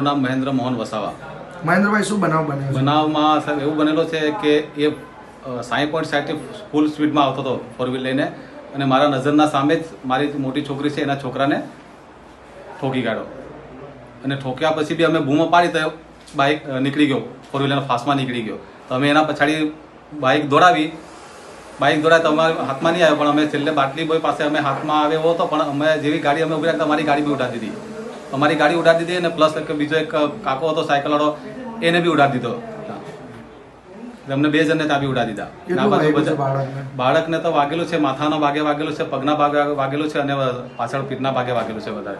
મારું નામ મહેન્દ્ર મોહન વસાવા. મહેન્દ્રભાઈ, શું બનાવ બન્યો? બનાવમાં સાહેબ એવું બનેલો છે કે એ 60.60 ફૂલ સ્પીડમાં આવતો હતો ફોર વ્હીલ લઈને, અને મારા નજરના સામે જ મારી મોટી છોકરી છે એના છોકરાને ઠોકી કાઢ્યો. અને ઠોક્યા પછી બી અમે બૂમો પાડી તો બાઇક નીકળી ગયો, ફોર વ્હીલરના ફાસ્ટમાં નીકળી ગયો. તો અમે એના પછાડી બાઇક દોડાવી તો અમારા હાથમાં નહીં આવ્યો, પણ અમે છેલ્લે બાટલી બોય પાસે અમે હાથમાં આવે એવો હતો, પણ અમે જેવી ગાડી અમે ઉભી રાખતા અમારી ગાડી બી ઉડાડી દીધી. અમારી ગાડી ઉડાડી દીધી, અને પ્લસ બીજો એક કાકો હતો સાયકલવાળો, એને બી ઉડાડી દીધો. અમને 2 જણને ત્યાં બી ઉડાડી દીધા. બાળકને તો વાગેલું છે, માથાના ભાગે વાગેલું છે, પગના ભાગે વાગેલું છે, અને પાછળ પીઠના ભાગે વાગેલું છે વધારે.